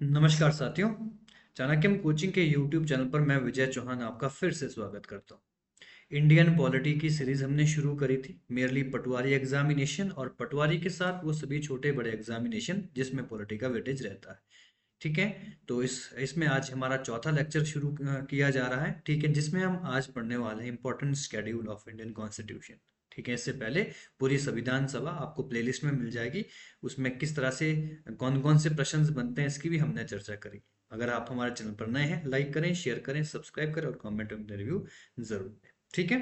नमस्कार साथियों। चाणक्यम कोचिंग के YouTube चैनल पर मैं विजय चौहान आपका फिर से स्वागत करता हूँ। इंडियन पॉलिटी की सीरीज हमने शुरू करी थी, मेयरली पटवारी एग्जामिनेशन और पटवारी के साथ वो सभी छोटे बड़े एग्जामिनेशन जिसमें पॉलिटी का वेटेज रहता है। ठीक है। तो इसमें आज हमारा चौथा लेक्चर शुरू किया जा रहा है। ठीक है, जिसमें हम आज पढ़ने वाले हैं important schedule of Indian constitution. ठीक है, इससे पहले पूरी संविधान सभा आपको प्लेलिस्ट में मिल जाएगी। उसमें किस तरह से कौन कौन से प्रश्न बनते हैं इसकी भी हमने चर्चा करी। अगर आप हमारे चैनल पर नए हैं, लाइक करें, शेयर करें, सब्सक्राइब करें और कमेंट में रिव्यू जरूर दें। ठीक है।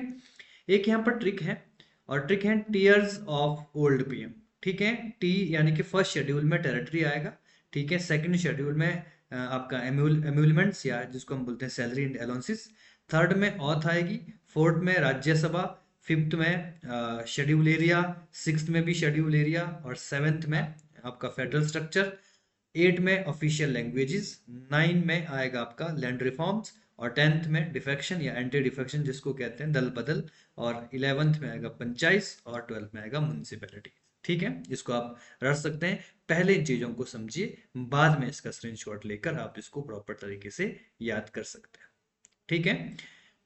एक यहाँ पर ट्रिक है, और ट्रिक है टीयर्स ऑफ ओल्ड पीएम। ठीक है, टी यानी कि फर्स्ट शेड्यूल में टेरिटरी आएगा। ठीक है, सेकंड शेड्यूल में आपका एम्यूलमेंट्स या जिसको हम बोलते हैं सैलरी एंड अलाउंसेस। थर्ड में ऑथ आएगी। फोर्थ में राज्यसभा। फिफ्थ में शेड्यूल एरिया। सिक्स्थ में भी शेड्यूल एरिया। और सेवेंथ में आपका फेडरल स्ट्रक्चर। एट में ऑफिशियल लैंग्वेजेस। नाइन में आएगा आपका लैंड रिफॉर्म्स। और टेंथ में डिफेक्शन या एंटी डिफेक्शन जिसको कहते हैं दल बदल। और इलेवेंथ में आएगा पंचायत और ट्वेल्थ में आएगा म्यूनिसिपैलिटी। ठीक है, इसको आप रख सकते हैं। पहले इन चीजों को समझिए, बाद में इसका स्क्रीनशॉट लेकर आप इसको प्रॉपर तरीके से याद कर सकते हैं। ठीक है।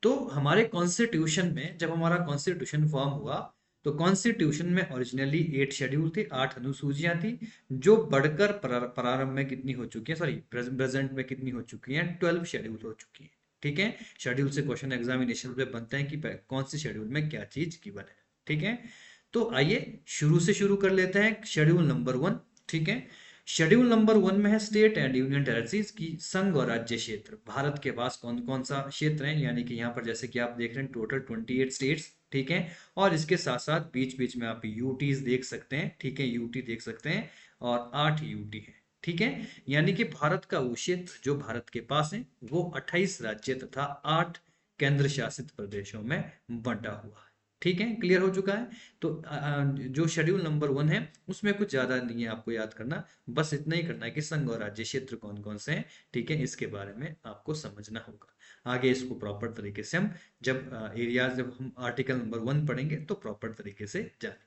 तो हमारे कॉन्स्टिट्यूशन में जब हमारा कॉन्स्टिट्यूशन फॉर्म हुआ, तो कॉन्स्टिट्यूशन में ओरिजिनली 8 शेड्यूल थे, 8 अनुसूचियां थी, जो बढ़कर प्रारंभ में कितनी हो चुकी है, सॉरी प्रेजेंट में कितनी हो चुकी हैं, 12 शेड्यूल हो चुकी है। ठीक है। शेड्यूल से क्वेश्चन एग्जामिनेशन में बनते हैं कि कौन से शेड्यूल में क्या चीज गिवन है। ठीक है। तो आइए शुरू से शुरू कर लेते हैं, शेड्यूल नंबर 1। ठीक है। शेड्यूल नंबर 1 में है स्टेट एंड यूनियन टेरिटरीज की संघ और राज्य क्षेत्र। भारत के पास कौन कौन सा क्षेत्र है, यानी कि यहाँ पर जैसे कि आप देख रहे हैं टोटल 28 स्टेट्स। ठीक है। और इसके साथ साथ बीच बीच में आप यूटीज देख सकते हैं। ठीक है, यूटी देख सकते हैं। और 8 यूटी है। ठीक है। यानी कि भारत का वो क्षेत्र जो भारत के पास है वो 28 राज्य तथा 8 केंद्र शासित प्रदेशों में बंटा हुआ है। ठीक है, क्लियर हो चुका है। तो जो शेड्यूल नंबर 1 है उसमें कुछ ज्यादा नहीं है आपको याद करना। बस इतना ही करना है कि संघ और राज्य क्षेत्र कौन कौन से हैं। ठीक है, इसके बारे में आपको समझना होगा। आगे इसको प्रॉपर तरीके से हम जब एरिया जब हम आर्टिकल नंबर 1 पढ़ेंगे तो प्रॉपर तरीके से जानेंगे।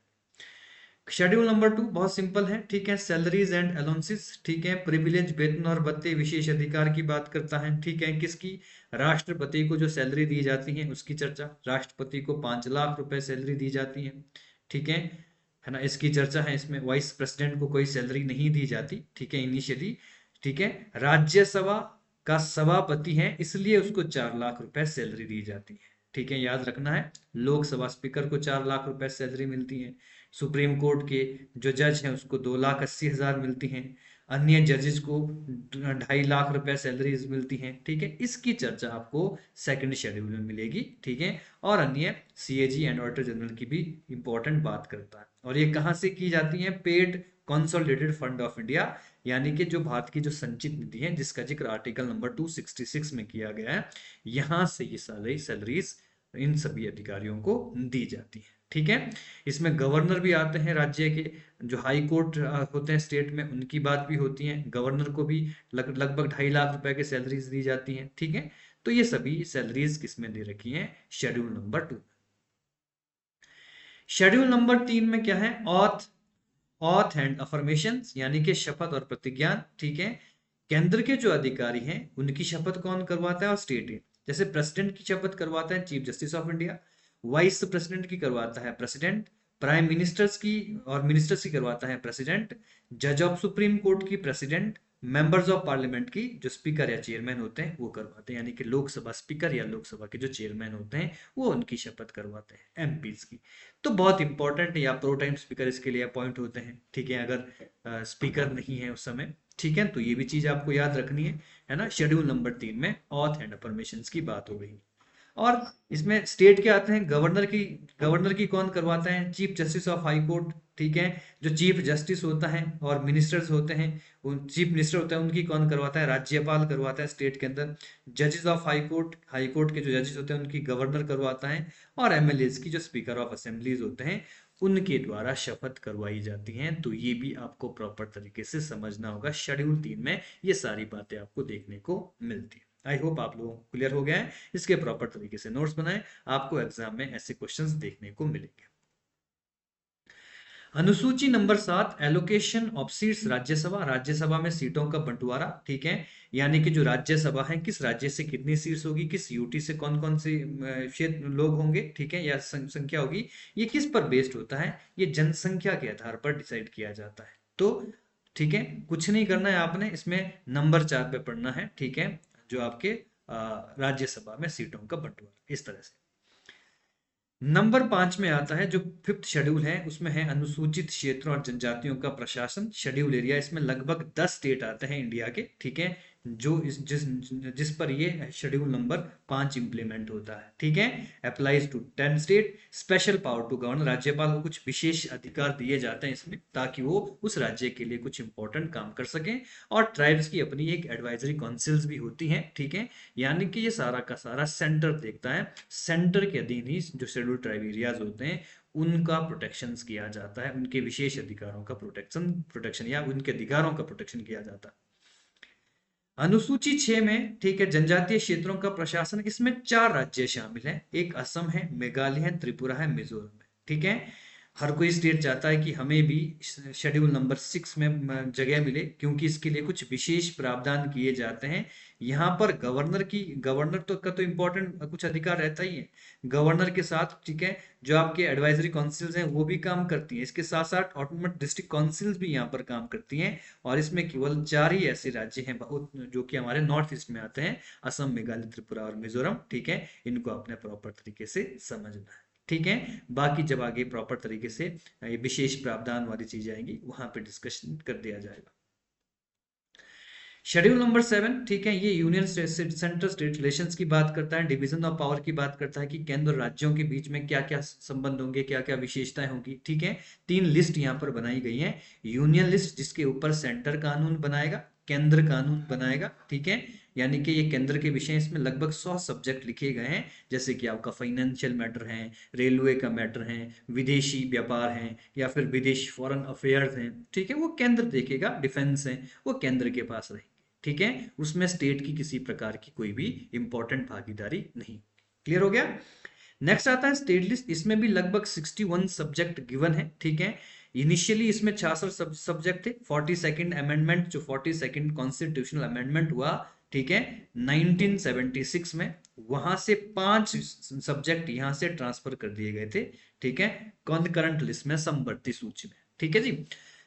शेड्यूल नंबर 2 बहुत सिंपल है। ठीक है, सैलरीज एंड अलाउंसेस। ठीक है, प्रिविलेज वेतन और भत्ते विशेष अधिकार की बात करता है। ठीक है, किसकी? राष्ट्रपति को जो सैलरी दी जाती है उसकी चर्चा। राष्ट्रपति को 5 लाख रुपए सैलरी दी जाती है। ठीक है ना, इसकी चर्चा है। इसमें वाइस प्रेसिडेंट को कोई सैलरी नहीं दी जाती। ठीक है, इनिशियली। ठीक है, राज्यसभा का सभापति है इसलिए उसको 4 लाख रुपए सैलरी दी जाती है। ठीक है, याद रखना है। लोकसभा स्पीकर को 4 लाख रुपए सैलरी मिलती है। सुप्रीम कोर्ट के जो जज हैं उसको 2,80,000 मिलती हैं। अन्य जजेस को 2.5 लाख रुपए सैलरीज मिलती हैं। ठीक है, इसकी चर्चा आपको सेकंड शेड्यूल में मिलेगी। ठीक है। और अन्य सीएजी एंड ऑडिटर जनरल की भी इंपॉर्टेंट बात करता है। और ये कहाँ से की जाती है? Paid consolidated fund of India, यानी कि जो भारत की जो संचित निधि है जिसका जिक्र आर्टिकल नंबर 266 में किया गया है, यहां से ये सारी सैलरीज इन सभी अधिकारियों को दी जाती है। ठीक है। इसमें गवर्नर भी आते हैं राज्य के। जो हाई कोर्ट होते हैं स्टेट में उनकी बात भी होती है। गवर्नर को भी लगभग 2.5 लाख रुपए की सैलरीज दी जाती हैं। ठीक है। तो ये सभी सैलरीज किसमें दे रखी हैं? Schedule number 2। शेड्यूल नंबर 3 में क्या है? ऑथ ऑथ एंड अफर्मेशन, यानी कि शपथ और प्रतिज्ञान। ठीक है, केंद्र के जो अधिकारी हैं उनकी शपथ कौन करवाता है और स्टेट है। जैसे प्रेसिडेंट की शपथ करवाता है chief justice of India. Vice president की करवाता है प्रेसिडेंट। प्राइम मिनिस्टर्स की और मिनिस्टर्स की करवाता है प्रेसिडेंट। जज ऑफ सुप्रीम कोर्ट की प्रेसिडेंट। मेंबर्स ऑफ पार्लियामेंट की जो स्पीकर या चेयरमैन होते हैं वो करवाते हैं, यानी कि लोकसभा स्पीकर या लोकसभा के जो चेयरमैन होते हैं वो उनकी शपथ करवाते हैं, एमपीज की। तो बहुत इंपॉर्टेंट है, या प्रो टाइम स्पीकर इसके लिए अपॉइंट होते हैं। ठीक है, अगर स्पीकर नहीं है उस समय। ठीक है, तो ये भी चीज आपको याद रखनी है ना। शेड्यूल नंबर 3 में ऑथ एंड परमिशन की बात हो गई। और इसमें स्टेट के आते हैं। गवर्नर की कौन करवाता है? Chief justice of high court. ठीक है, जो चीफ जस्टिस होता है और मिनिस्टर्स होते हैं, उन चीफ मिनिस्टर होता है उनकी कौन करवाता है? राज्यपाल करवाता है स्टेट के अंदर। जजेस ऑफ हाई कोर्ट के जो जजेस होते हैं उनकी गवर्नर करवाता है। और एमएलएज की जो स्पीकर ऑफ असेंबलीज होते हैं उनके द्वारा शपथ करवाई जाती हैं। तो ये भी आपको प्रॉपर तरीके से समझना होगा। शेड्यूल 3 में ये सारी बातें आपको देखने को मिलती है। आई होप आप लोगों को क्लियर हो गया है। इसके प्रॉपर तरीके से नोट्स बनाएं, आपको एग्जाम में ऐसे क्वेश्चंस देखने को मिलेंगे। अनुसूची number 7, allocation of seats Rajya Sabha, Rajya Sabha में सीटों का बंटवारा, ठीक है। यानी कि जो राज्यसभा है किस राज्य से कितनी सीट्स होगी, किस यूटी से कौन कौन से क्षेत्र लोग होंगे, ठीक है, या संख्या होगी, ये किस पर बेस्ड होता है, ये जनसंख्या के आधार पर डिसाइड किया जाता है। तो ठीक है, कुछ नहीं करना है आपने, इसमें नंबर 4 पे पढ़ना है, ठीक है, जो आपके राज्यसभा में सीटों का बंटवारा इस तरह से। नंबर 5 में आता है जो फिफ्थ शेड्यूल है, उसमें है अनुसूचित क्षेत्रों और जनजातियों का प्रशासन, शेड्यूल एरिया। इसमें लगभग 10 स्टेट आते हैं इंडिया के, ठीक है, जो जिस पर ये शेड्यूल नंबर 5 इंप्लीमेंट होता है, ठीक है। Applies to 10 state, special power to govern, राज्यपाल को कुछ विशेष अधिकार दिए जाते हैं इसमें, ताकि वो उस राज्य के लिए कुछ इंपॉर्टेंट काम कर सकें। और ट्राइब्स की अपनी एक एडवाइजरी काउंसिल्स भी होती हैं, ठीक है। यानी कि ये सारा का सारा सेंटर देखता है, सेंटर के अधीन ही जो शेड्यूल ट्राइब एरियाज होते हैं उनका प्रोटेक्शन किया जाता है, उनके विशेष अधिकारों का प्रोटेक्शन या उनके अधिकारों का प्रोटेक्शन किया जाता है। अनुसूची 6 में, ठीक है, जनजातीय क्षेत्रों का प्रशासन, इसमें 4 राज्य शामिल हैं, एक असम है, मेघालय है, त्रिपुरा है, मिजोरम है, ठीक है। हर कोई स्टेट चाहता है कि हमें भी शेड्यूल नंबर 6 में जगह मिले, क्योंकि इसके लिए कुछ विशेष प्रावधान किए जाते हैं। यहाँ पर गवर्नर का तो इम्पोर्टेंट कुछ अधिकार रहता ही है, गवर्नर के साथ, ठीक है, जो आपके एडवाइजरी काउंसिल्स हैं वो भी काम करती हैं, इसके साथ साथ ऑटोनोमस डिस्ट्रिक्ट काउंसिल्स भी यहाँ पर काम करती हैं। और इसमें केवल 4 ही ऐसे राज्य हैं बहुत जो कि हमारे नॉर्थ ईस्ट में आते हैं, असम, मेघालय, त्रिपुरा और मिजोरम, ठीक है। इनको अपने प्रॉपर तरीके से समझना है, ठीक है। बाकी जब आगे प्रॉपर तरीके से ये विशेष प्रावधान वाली चीजें आएंगी वहां पे डिस्कशन कर दिया जाएगा। शेड्यूल नंबर 7, ठीक है, ये यूनियन सेंटर स्टेट रिलेशंस की बात करता है, डिवीजन ऑफ पावर की बात करता है कि केंद्र और राज्यों के बीच में क्या क्या संबंध होंगे, क्या क्या विशेषताएं होंगी, ठीक है। 3 लिस्ट यहाँ पर बनाई गई है, यूनियन लिस्ट जिसके ऊपर सेंटर कानून बनाएगा, केंद्र कानून बनाएगा, ठीक है। यानी कि ये केंद्र के विषय, इसमें लगभग 100 सब्जेक्ट लिखे गए हैं, जैसे कि आपका फाइनेंशियल मैटर है, रेलवे का मैटर है, विदेशी व्यापार है, या फिर विदेश फॉरेन अफेयर्स हैं, ठीक है, वो केंद्र देखेगा, डिफेंस है वो केंद्र के पास रहेगा, ठीक है। उसमें स्टेट की किसी प्रकार की कोई भी इंपॉर्टेंट भागीदारी नहीं। क्लियर हो गया। नेक्स्ट आता है स्टेट लिस्ट, इसमें भी लगभग 61 सब्जेक्ट गिवन है, ठीक है। इनिशियली इसमें 66 सब्जेक्ट थे, 42nd अमेंडमेंट, जो 42nd कॉन्स्टिट्यूशनल अमेंडमेंट हुआ, ठीक है, 1976 में, वहां से 5 सब्जेक्ट यहां से ट्रांसफर कर दिए गए थे, ठीक है, करंट लिस्ट में, समवर्ती सूची में, ठीक है जी।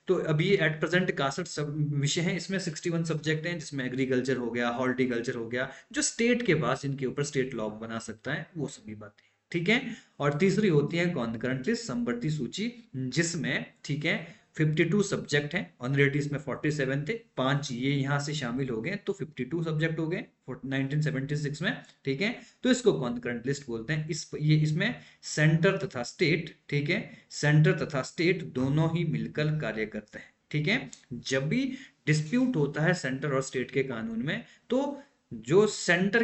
तो अभी एट प्रेजेंट 61 सब विषय हैं, इसमें 61 सब्जेक्ट हैं, जिसमें एग्रीकल्चर हो गया, हॉर्टिकल्चर हो गया, जो स्टेट के पास इनके ऊपर स्टेट लॉ बना सकता है, वो सभी बातें, ठीक है। और तीसरी होती है कॉन्करेंट लिस्ट, समवर्ती सूची, जिसमें, ठीक है, 52 सब्जेक्ट हैं, ऑनरेटिव में 47 थे, 5 ये यहाँ से शामिल हो गए, तो 52 सब्जेक्ट हो गए 1976 में, ठीक है। तो इसको कॉन्करेंट लिस्ट बोलते हैं। इसमें सेंटर तथा स्टेट, ठीक है, सेंटर तथा स्टेट दोनों ही मिलकर कार्य करते हैं, ठीक है। जब भी डिस्प्यूट होता है सेंटर और स्टेट के कानून में, तो जो सेंटर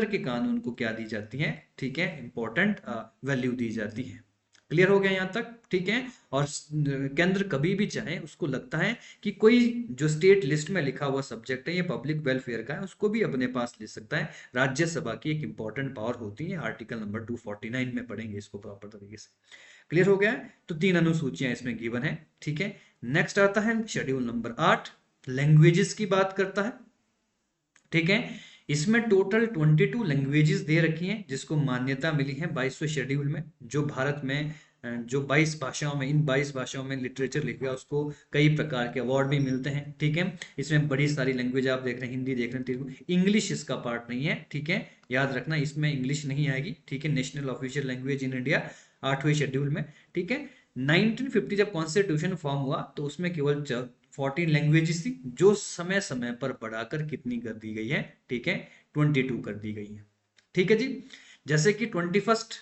के कानून को क्या दी जाती है, ठीक है, इंपॉर्टेंट वैल्यू दी जाती है। क्लियर हो गया यहाँ तक, ठीक है। और केंद्र कभी भी चाहे, उसको लगता है कि कोई जो स्टेट लिस्ट में लिखा हुआ सब्जेक्ट है ये पब्लिक वेलफेयर का है, उसको भी अपने पास ले सकता है। राज्यसभा की एक इंपॉर्टेंट पावर होती है, आर्टिकल नंबर 249 में पढ़ेंगे इसको प्रॉपर तरीके से। क्लियर हो गया है। तो 3 अनुसूचियां इसमें गिवन है, ठीक है। नेक्स्ट आता है शेड्यूल नंबर 8, लैंग्वेजेस की बात करता है, ठीक है। इसमें टोटल 22 लैंग्वेजेस दे रखी हैं, जिसको मान्यता मिली है 22वें शेड्यूल में, जो भारत में जो 22 भाषाओं में, इन 22 भाषाओं में लिटरेचर लिखेगा उसको कई प्रकार के अवार्ड भी मिलते हैं, ठीक है। इसमें बड़ी सारी लैंग्वेज आप देख रहे हैं, हिंदी देख रहे हैं, तेलुगु, इंग्लिश इसका पार्ट नहीं है, ठीक है, याद रखना इसमें इंग्लिश नहीं आएगी, ठीक है। National official language in India 8वें शेड्यूल में, ठीक है। 1950 जब कॉन्स्टिट्यूशन फॉर्म हुआ तो उसमें केवल 14 लैंग्वेजेस थी, जो समय समय पर बढ़ाकर कितनी कर दी गई है, ठीक है, 22 कर दी गई है, ठीक है जी। जैसे कि 21st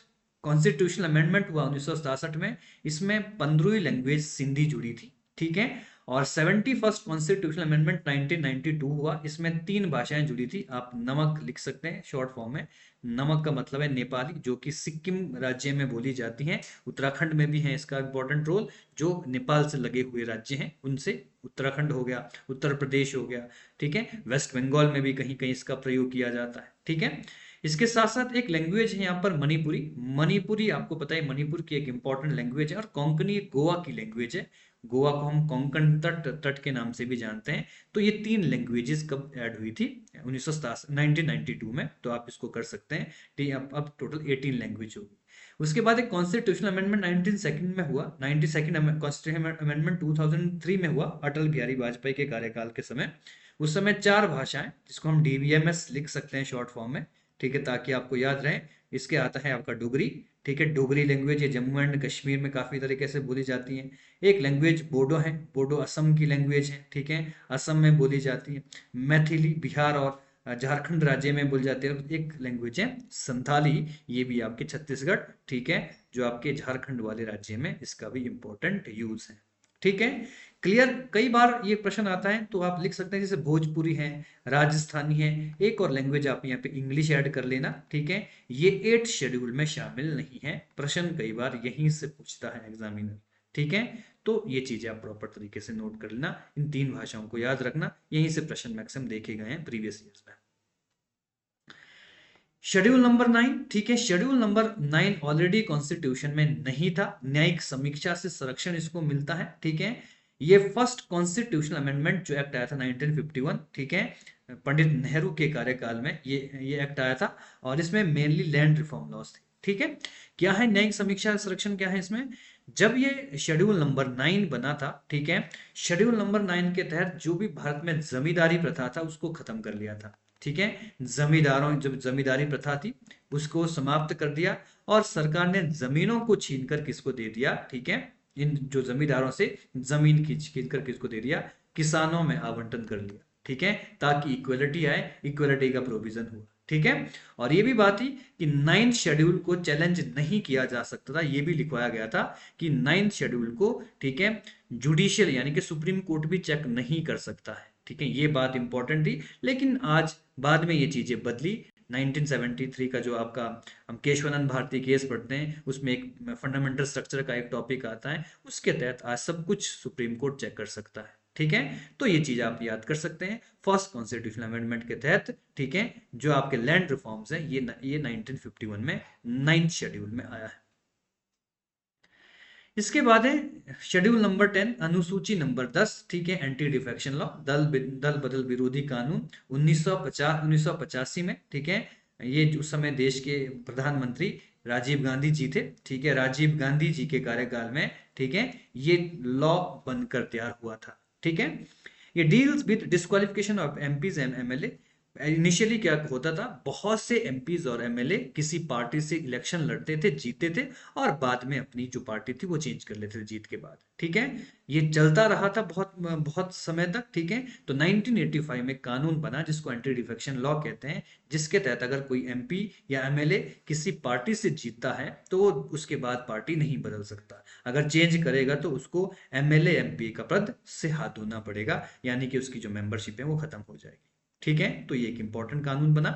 कॉन्स्टिट्यूशनल अमेंडमेंट हुआ 1967 में, इसमें 15वीं लैंग्वेज सिंधी जुड़ी थी, ठीक है। और 71st कॉन्स्टिट्यूशनल अमेंडमेंट 1992 हुआ, इसमें 3 भाषाएं जुड़ी थी, आप नमक लिख सकते हैं शॉर्ट फॉर्म में। नमक का मतलब है नेपाली, जो कि सिक्किम राज्य में बोली जाती है, उत्तराखंड में भी है इसका इंपॉर्टेंट रोल, जो नेपाल से लगे हुए राज्य हैं उनसे, उत्तराखंड हो गया, उत्तर प्रदेश हो गया, ठीक है, वेस्ट बंगाल में भी कहीं कहीं इसका प्रयोग किया जाता है, ठीक है। इसके साथ साथ एक लैंग्वेज है यहाँ पर मणिपुरी। मणिपुरी आपको पता है मणिपुर की एक इंपॉर्टेंट लैंग्वेज है, और कोंकणी गोवा की लैंग्वेज है। गोवा को हम कोंकण तट तट के नाम से भी जानते हैं। तो ये तीन लैंग्वेजेस कब ऐड हुई थी? 1992 में। तो आप इसको कर सकते हैं। ठीक है, अब टोटल 18 लैंग्वेज होगी। उसके बाद एक कॉन्स्टिट्यूशनल अमेंडमेंट 19 में हुआ। 92nd कॉन्स्टिट्यूशनल अमेंडमेंट 2003 में हुआ, अटल बिहारी वाजपेयी के कार्यकाल के समय। उस समय 4 भाषाएं, जिसको हम डीबीएमएस लिख सकते हैं शॉर्ट फॉर्म में, ठीक है, ताकि आपको याद रहे। इसके आता है आपका डोगरी, ठीक है। डोगरी लैंग्वेज ये जम्मू एंड कश्मीर में काफी तरीके से बोली जाती है। एक लैंग्वेज बोडो है, बोडो असम की लैंग्वेज है, ठीक है, असम में बोली जाती है। मैथिली बिहार और झारखंड राज्य में बोली जाती है। एक लैंग्वेज है संथाली, ये भी आपके छत्तीसगढ़, ठीक है, जो आपके झारखंड वाले राज्य में इसका भी इंपॉर्टेंट यूज है, ठीक है। क्लियर? कई बार ये प्रश्न आता है तो आप लिख सकते हैं, जैसे भोजपुरी है, राजस्थानी है। एक और लैंग्वेज आप यहाँ पे इंग्लिश ऐड कर लेना, ठीक है। ये 8th शेड्यूल में शामिल नहीं है। प्रश्न कई बार यहीं से पूछता है एग्जामिनर, ठीक है। तो ये चीजें आप प्रॉपर तरीके से नोट कर लेना। इन 3 भाषाओं को याद रखना, यहीं से प्रश्न मैक्सिमम देखे गए हैं प्रीवियस ईयर्स में। शेड्यूल नंबर 9, ठीक है। शेड्यूल नंबर 9 ऑलरेडी कॉन्स्टिट्यूशन में नहीं था। न्यायिक समीक्षा से संरक्षण इसको मिलता है, ठीक है। ये फर्स्ट कॉन्स्टिट्यूशनल अमेंडमेंट जो एक्ट आया था 1951, ठीक है, पंडित नेहरू के कार्यकाल में ये एक्ट आया था। और इसमें मेनली लैंड रिफॉर्म लॉज थे, ठीक है। क्या है न्यायिक समीक्षा संरक्षण? क्या है इसमें? जब ये शेड्यूल नंबर 9 बना था, ठीक है, शेड्यूल नंबर 9 के तहत जो भी भारत में जमींदारी प्रथा था उसको खत्म कर लिया था, ठीक है। जमींदारों, जब जमींदारी प्रथा थी उसको समाप्त कर दिया, और सरकार ने जमीनों को छीनकर किसको दे दिया, ठीक है, इन जो जमींदारों से जमीन खींच कर किसको दे दिया? किसानों में आवंटन कर लिया, ठीक है, ताकि इक्वलिटी आए, इक्वलिटी का प्रोविजन हुआ, ठीक है। और ये भी बात थी कि 9th शेड्यूल को चैलेंज नहीं किया जा सकता था। ये भी लिखवाया गया था कि 9th शेड्यूल को, ठीक है, जुडिशियल यानी कि सुप्रीम कोर्ट भी चेक नहीं कर सकता है, ठीक है। ये बात इंपॉर्टेंट थी। लेकिन आज बाद में ये चीजें बदली। 1973 का जो आपका हम केशवानंद भारती केस पढ़ते हैं, उसमें एक फंडामेंटल स्ट्रक्चर का एक टॉपिक आता है, उसके तहत आज सब कुछ सुप्रीम कोर्ट चेक कर सकता है, ठीक है। तो ये चीज आप याद कर सकते हैं फर्स्ट कॉन्स्टिट्यूशनल अमेंडमेंट के तहत, ठीक है। जो आपके लैंड रिफॉर्म्स हैं ये 1951 में 9th शेड्यूल में आया है। इसके बाद है शेड्यूल नंबर 10, अनुसूची नंबर 10, ठीक है, एंटी डिफेक्शन लॉ, दल बदल विरोधी कानून 1985 में, ठीक है। ये उस समय देश के प्रधानमंत्री राजीव गांधी जी थे, ठीक है। राजीव गांधी जी के कार्यकाल में, ठीक है, ये लॉ बनकर तैयार हुआ था, ठीक है। ये deals with disqualification of MPs and MLA. Initially क्या होता था, बहुत से एमपीज और एमएलए किसी पार्टी से इलेक्शन लड़ते थे, जीतते थे, और बाद में अपनी जो पार्टी थी वो चेंज कर लेते थे जीत के बाद, ठीक है। ये चलता रहा था बहुत बहुत समय तक, ठीक है। तो 1985 में कानून बना जिसको एंटी डिफेक्शन लॉ कहते हैं, जिसके तहत अगर कोई एमपी या एमएलए किसी पार्टी से जीतता है तो वो उसके बाद पार्टी नहीं बदल सकता। अगर चेंज करेगा तो उसको एमएलए एमपी का पद से हाथ धोना पड़ेगा, यानी कि उसकी जो मेंबरशिप है वो खत्म हो जाएगी, ठीक है। तो ये एक इंपॉर्टेंट कानून बना।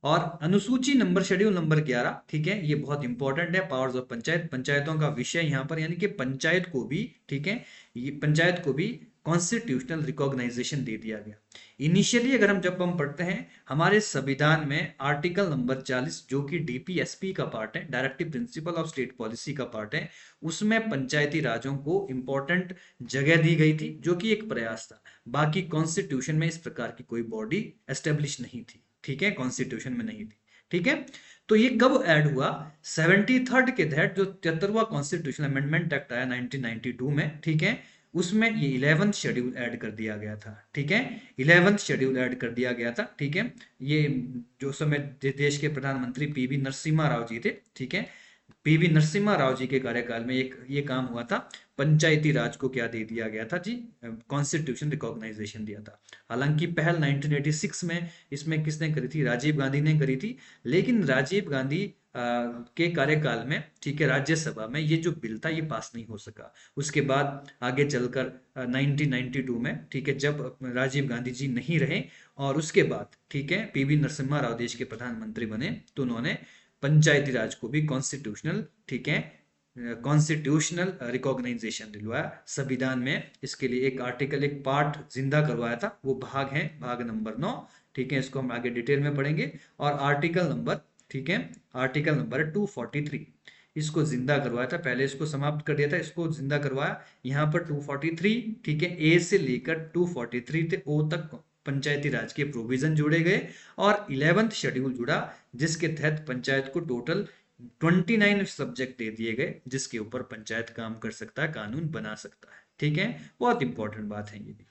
और अनुसूची नंबर शेड्यूल नंबर 11, ठीक है, ये बहुत इंपॉर्टेंट है। पावर्स ऑफ पंचायत, पंचायतों का विषय यहाँ पर, यानी कि पंचायत को भी, ठीक है, ये पंचायत को भी कॉन्स्टिट्यूशनल रिकॉग्नाइजेशन दे दिया गया। इनिशियली अगर हम जब हम पढ़ते हैं हमारे संविधान में आर्टिकल नंबर 40, जो कि डीपीएसपी का पार्ट है, directive principle of state policy का पार्ट है, उसमें पंचायती राजों को इंपॉर्टेंट जगह दी गई थी, जो कि एक प्रयास था। बाकी कॉन्स्टिट्यूशन में इस प्रकार की कोई बॉडी एस्टेब्लिश नहीं थी, ठीक है, कॉन्स्टिट्यूशन में नहीं थी, ठीक है। तो ये कब ऐड हुआ? 73rd के तहत जो 73वां कॉन्स्टिट्यूशन अमेंडमेंट एक्ट आया 1992 में, ठीक है, उसमें ये 11th शेड्यूल ऐड कर दिया गया था, ठीक है। 11th शेड्यूल ऐड कर दिया गया था, ठीक है। ये जो समय देश के प्रधानमंत्री पीवी नरसिम्हा राव जी थे, ठीक है, पीवी नरसिम्हा राव जी के कार्यकाल में एक ये काम हुआ था। पंचायती राज को क्या दे दिया गया था जी? कॉन्स्टिट्यूशन रिकॉग्नाइजेशन दिया था। हालांकि पहल 1986 में इसमें किसने करी थी? राजीव गांधी ने करी थी। लेकिन राजीव गांधी के कार्यकाल में, ठीक है, राज्यसभा में ये जो बिल था ये पास नहीं हो सका। उसके बाद आगे चलकर 1992 में, ठीक है, जब राजीव गांधी जी नहीं रहे और उसके बाद, ठीक है, पीवी नरसिम्हा राव देश के प्रधानमंत्री बने, तो उन्होंने पंचायती राज को भी कॉन्स्टिट्यूशनल, ठीक है, कॉन्स्टिट्यूशनल रिकॉग्नाइजेशन दिलवाया संविधान में। इसके लिए एक आर्टिकल, एक पार्ट जिंदा करवाया था, वो भाग है भाग नंबर 9। ठीक है, इसको हम आगे डिटेल में पढ़ेंगे। और आर्टिकल नंबर, ठीक है, आर्टिकल नंबर 243, इसको जिंदा करवाया था। पहले इसको समाप्त कर दिया था, इसको जिंदा करवाया। यहाँ पर 243, ठीक है, ए से लेकर 243 थे ओ तक पंचायती राज के प्रोविजन जोड़े गए। और 11th शेड्यूल जुड़ा, जिसके तहत पंचायत को टोटल 29 सब्जेक्ट दे दिए गए, जिसके ऊपर पंचायत काम कर सकता है, कानून बना सकता है। ठीक है, बहुत इंपॉर्टेंट बात है ये भी।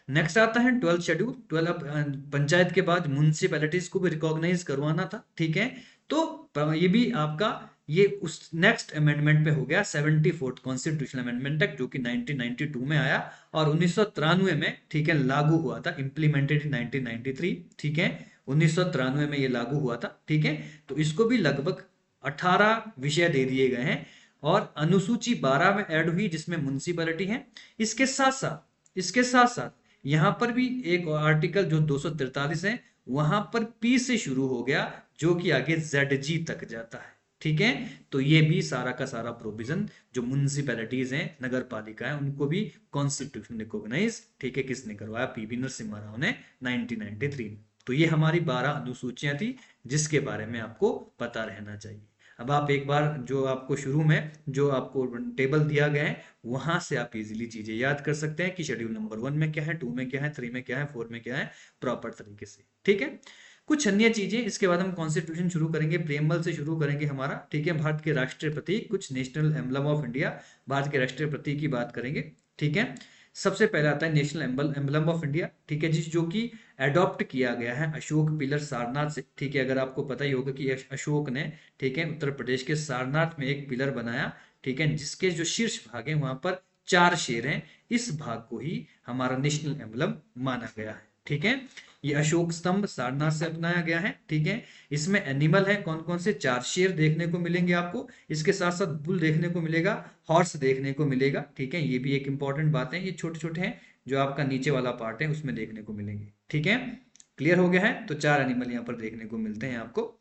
नेक्स्ट आता है 12th शेड्यूल। 12 अब पंचायत के बाद म्यूनिसिपैलिटीज को भी रिकॉग्नाइज करवाना था। ठीक है, तो ये भी आपका ये उस नेक्स्ट अमेंडमेंट पे हो गया, 74th कॉन्स्टिट्यूशनल अमेंडमेंट एक्ट, जो कि 1992 में आया और 1993 में, ठीक है, लागू हुआ था, इंप्लीमेंटेड इन 1993। ठीक है, 1993 में ये लागू हुआ था। ठीक है, तो इसको भी लगभग 18 विषय दे दिए गए हैं और अनुसूची 12 में ऐड हुई, जिसमें म्यूनिसिपैलिटी है। इसके साथ साथ यहां पर भी एक आर्टिकल जो 243 है, वहां पर पी से शुरू हो गया, जो कि आगे ZG तक जाता है। ठीक है, तो ये भी सारा का सारा प्रोविजन जो म्यूनिसिपैलिटीज हैं, नगर पालिका है, उनको भी कॉन्स्टिट्यूशन रिकॉग्नाइज, ठीक है, किसने करवाया? PV नरसिम्हा राव ने 1993 में। तो ये हमारी 12 अनुसूचियां थी, जिसके बारे में आपको पता रहना चाहिए। अब आप एक बार जो आपको शुरू में जो आपको टेबल दिया गया है, वहां से आप इजीली चीजें याद कर सकते हैं कि शेड्यूल नंबर 1 में क्या है, 2 में क्या है, 3 में क्या है, 4 में क्या है, प्रॉपर तरीके से। ठीक है, कुछ अन्य चीजें, इसके बाद हम कॉन्स्टिट्यूशन शुरू करेंगे, प्रेमबल से शुरू करेंगे हमारा। ठीक है, भारत के राष्ट्रीय प्रतीक, कुछ national emblem of India, Bharat के राष्ट्रीय प्रतीक की बात करेंगे। ठीक है, सबसे पहले आता है नेशनल एम्बलम ऑफ इंडिया। ठीक है, जो कि एडॉप्ट किया गया है अशोक पिलर सारनाथ से। ठीक है, अगर आपको पता ही होगा कि अशोक ने, ठीक है, उत्तर प्रदेश के सारनाथ में एक पिलर बनाया। ठीक है, जिसके जो शीर्ष भाग है वहां पर 4 शेर हैं। इस भाग को ही हमारा नेशनल एम्बलम माना गया है। ठीक है, ये अशोक स्तंभ सारनाथ से अपनाया गया है। ठीक है, इसमें एनिमल है कौन कौन से? 4 शेर देखने को मिलेंगे आपको। इसके साथ साथ बुल देखने को मिलेगा, हॉर्स देखने को मिलेगा। ठीक है, ये भी एक इंपॉर्टेंट बात है। ये छोटे छोटे हैं, जो आपका नीचे वाला पार्ट है उसमें देखने को मिलेंगे। ठीक है, क्लियर हो गया है? तो 4 एनिमल यहाँ पर देखने को मिलते हैं आपको।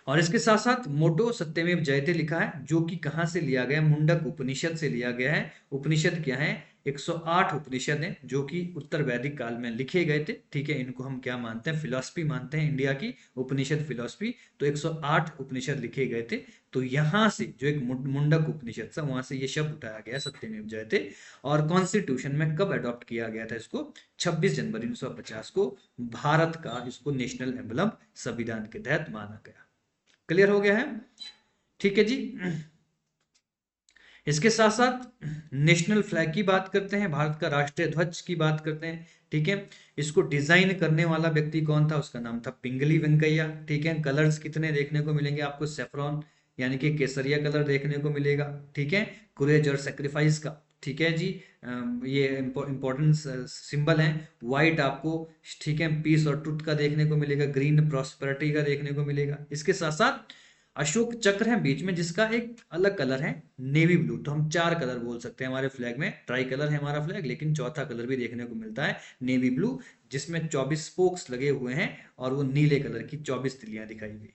और इसके साथ साथ मोटो सत्यमेव जयते लिखा है, जो कि कहां से लिया गया? मुंडक उपनिषद से लिया गया है। उपनिषद क्या है? 108 उपनिषद हैं, जो कि उत्तर वैदिक काल में लिखे गए थे। ठीक है, इनको हम क्या मानते हैं? फिलॉसफी मानते हैं, इंडिया की उपनिषद फिलॉसफी। तो 108 उपनिषद लिखे गए थे। तो यहां से जो एक मुंडक उपनिषद था, वहां से ये शब्द उठाया गया, सत्यमेव जयते। और कॉन्स्टिट्यूशन में कब अडॉप्ट किया गया था इसको? 26 जनवरी 1950 को भारत का इसको नेशनल एम्बलम संविधान के तहत माना गया। क्लियर हो गया है? ठीक है जी। इसके साथ साथ नेशनल फ्लैग की बात करते हैं, भारत का राष्ट्रीय ध्वज की बात करते हैं। ठीक है, इसको डिजाइन करने वाला व्यक्ति कौन था? उसका नाम था पिंगली वेंकैया। ठीक है, कलर्स कितने देखने को मिलेंगे आपको? सेफ्रॉन यानी कि केसरिया कलर देखने को मिलेगा। ठीक है, कुरेज और सेक्रीफाइस का। ठीक है जी, ये इंपॉर्टेंट सिंबल है। व्हाइट आपको, ठीक है, पीस और ट्रुथ का देखने को मिलेगा। ग्रीन प्रॉस्पेरिटी का देखने को मिलेगा। इसके साथ साथ अशोक चक्र है बीच में, जिसका एक अलग कलर है नेवी ब्लू। तो हम 4 कलर बोल सकते हैं हमारे फ्लैग में। ट्राई कलर है हमारा फ्लैग, लेकिन चौथा कलर भी देखने को मिलता है नेवी ब्लू, जिसमें 24 स्पोक्स लगे हुए हैं और वो नीले कलर की 24 तिलियां दिखाई गई।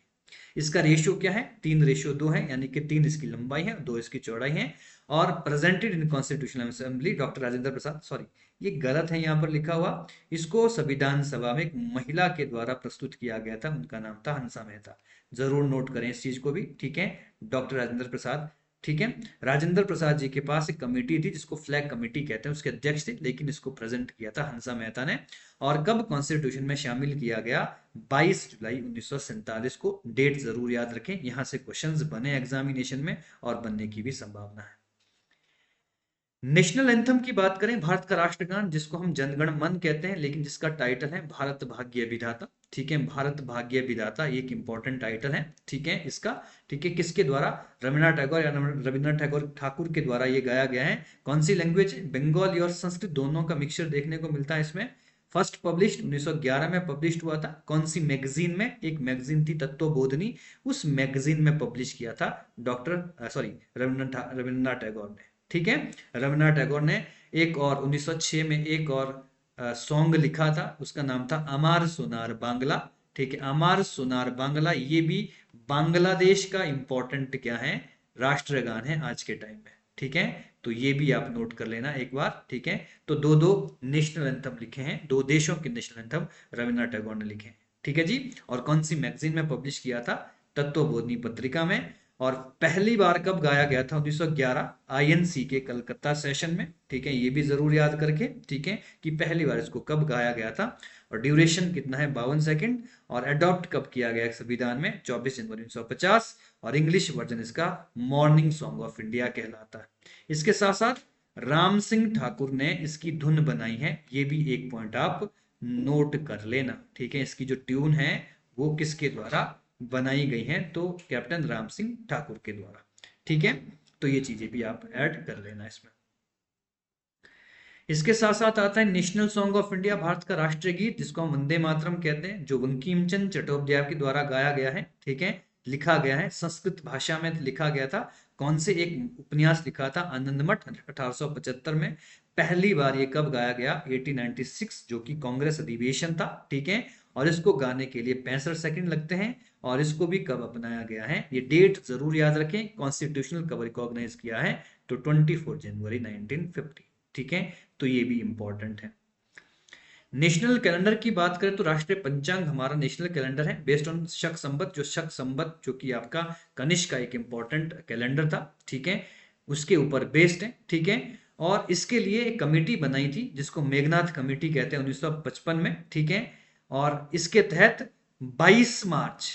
इसका रेशियो क्या है? 3:2 है, यानी कि 3 इसकी लंबाई है, 2 इसकी चौड़ाई है। और presented in constitutional assembly doctor Rajendra Prasad, sorry ये गलत है यहाँ पर लिखा हुआ। इसको संविधान सभा में एक महिला के द्वारा प्रस्तुत किया गया था, उनका नाम था हंसा मेहता। जरूर नोट करें इस चीज को भी। ठीक है, डॉक्टर राजेंद्र प्रसाद। ठीक है, राजेंद्र प्रसाद जी के पास एक कमेटी थी, जिसको फ्लैग कमेटी कहते हैं, उसके अध्यक्ष थे, लेकिन इसको प्रेजेंट किया था हंसा मेहता ने। और कब कॉन्स्टिट्यूशन में शामिल किया गया? 22 जुलाई 1947 को। डेट जरूर याद रखें, यहां से क्वेश्चंस बने एग्जामिनेशन में और बनने की भी संभावना है। नेशनल एंथम की बात करें, भारत का राष्ट्रगान, जिसको हम जनगण मन कहते हैं, लेकिन जिसका टाइटल है भारत भाग्य विधाता। ठीक है, भारत भाग्य विधाता एक इंपॉर्टेंट टाइटल है। ठीक है, इसका, ठीक है, किसके द्वारा? रविन्द्रनाथ टैगोर या रविन्द्रनाथ टैगोर ठाकुर के द्वारा ये गाया गया है। कौन सी लैंग्वेज? बंगाली और संस्कृत दोनों का मिक्सचर देखने को मिलता है इसमें। फर्स्ट पब्लिश्ड 1911 में पब्लिश हुआ था। कौन सी मैगजीन में? एक मैगजीन थी तत्वबोधिनी, उस मैगजीन में पब्लिश किया था रविन्द्रनाथ टैगोर ने। ठीक है, रविन्द्रनाथ टैगोर ने एक और 1906 में एक और सॉन्ग लिखा था, उसका नाम था अमार सोनार बांग्ला। ठीक है, अमार सोनार बांग्ला, ये भी बांग्लादेश का इंपॉर्टेंट क्या है, राष्ट्रगान है आज के टाइम में, ठीक है। तो ये भी आप नोट कर लेना एक बार, ठीक है। तो दो दो नेशनल एंथम लिखे हैं, दो देशों के नेशनल एंथम रविन्द्रनाथ टैगोर ने लिखे हैं, ठीक है जी। और कौन सी मैगजीन में पब्लिश किया था, तत्वबोधिनी पत्रिका में। और पहली बार कब गाया गया था, 1911 आईएनसी के कलकत्ता सेशन में, ठीक है। ये भी जरूर याद करके, ठीक है, कि पहली बार इसको कब गाया गया था। और ड्यूरेशन कितना है, 52 सेकंड। और अडॉप्ट कब किया गया संविधान में, 24 जनवरी 1950। और इंग्लिश वर्जन इसका मॉर्निंग सॉन्ग ऑफ इंडिया कहलाता है। इसके साथ साथ राम सिंह ठाकुर ने इसकी धुन बनाई है, ये भी एक पॉइंट आप नोट कर लेना, ठीक है। इसकी जो ट्यून है वो किसके द्वारा बनाई गई है, तो कैप्टन राम सिंह ठाकुर के द्वारा, ठीक है। तो ये चीजें भी आप ऐड कर लेना इसमें। इसके साथ साथ आता है national song of India, Bharat का राष्ट्रीय गीत, जिसको हम वंदे मातरम कहते हैं, जो बंकिम चंद्र चट्टोपाध्याय के द्वारा गाया गया है, ठीक है। लिखा गया है संस्कृत भाषा में, लिखा गया था। कौन से एक उपन्यास लिखा था, आनंदमठ, 1875 में। पहली बार ये कब गाया गया, 1896, जो कि कांग्रेस अधिवेशन था, ठीक है। और इसको गाने के लिए 65 सेकंड लगते हैं। और इसको भी कब अपनाया गया है, ये डेट जरूर याद रखें, कॉन्स्टिट्यूशनल कब रिकॉग्नाइज किया है, तो 24 जनवरी 1950, ठीक है। तो ये भी इंपॉर्टेंट है। नेशनल कैलेंडर की बात करें तो राष्ट्रीय पंचांग हमारा नेशनल कैलेंडर है, बेस्ड ऑन शक संवत, जो शक संवत जो कि आपका कनिष्क का एक इंपॉर्टेंट कैलेंडर था, ठीक है, उसके ऊपर बेस्ड है, ठीक है। और इसके लिए एक कमेटी बनाई थी जिसको मेघनाथ कमेटी कहते हैं 1955 में, ठीक है। और इसके तहत 22 मार्च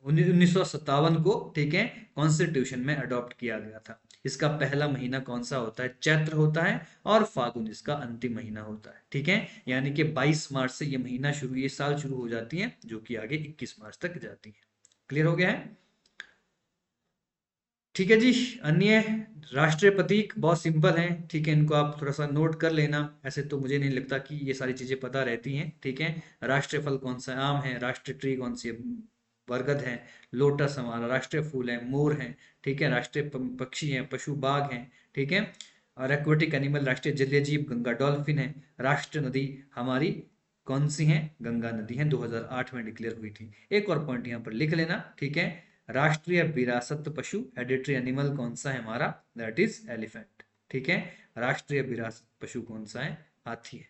1957 को, ठीक है, कॉन्स्टिट्यूशन में अडॉप्ट किया गया था। इसका पहला महीना कौन सा होता है, चैत्र होता है। और फागुन इसका अंतिम महीना होता है, ठीक है। यानी कि 22 मार्च से ये महीना शुरू, ये साल शुरू हो जाती है, जो कि आगे 21 मार्च तक जाती है। क्लियर हो गया है, ठीक है जी। अन्य राष्ट्रीय प्रतीक बहुत सिंपल हैं, ठीक है, इनको आप थोड़ा सा नोट कर लेना। ऐसे तो मुझे नहीं लगता कि ये सारी चीजें पता रहती हैं, ठीक है। राष्ट्रीय फल कौन सा है, आम है। राष्ट्रीय ट्री कौन सी है, बरगद है। लोटस हमारा राष्ट्रीय फूल है, मोर है, ठीक है। राष्ट्रीय पक्षी है, पशु बाघ है, ठीक है। और एक्वेटिक एनिमल, राष्ट्रीय जलीय जीव गंगा डॉल्फिन है। राष्ट्रीय नदी हमारी कौन सी है, गंगा नदी है, 2008 में डिक्लेयर हुई थी। एक और पॉइंट यहाँ पर लिख लेना, ठीक है। राष्ट्रीय विरासत पशु, हेरिडेटरी एनिमल कौन सा है हमारा, दैट इज एलिफेंट, ठीक है। राष्ट्रीय विरासत पशु कौन सा है, हाथी है,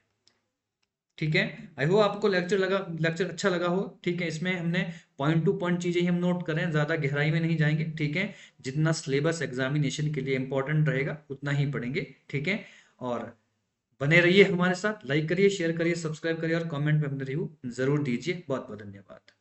ठीक है। आई होप आपको लेक्चर अच्छा लगा हो, ठीक है। इसमें हमने पॉइंट टू पॉइंट चीजें ही हम नोट कर रहे हैं, ज्यादा गहराई में नहीं जाएंगे, ठीक है। जितना सिलेबस एग्जामिनेशन के लिए इंपॉर्टेंट रहेगा उतना ही पढ़ेंगे, ठीक है। और बने रहिए हमारे साथ, लाइक करिए, शेयर करिए, सब्सक्राइब करिए और कमेंट में अपने रिव्यू जरूर दीजिए। बहुत बहुत धन्यवाद।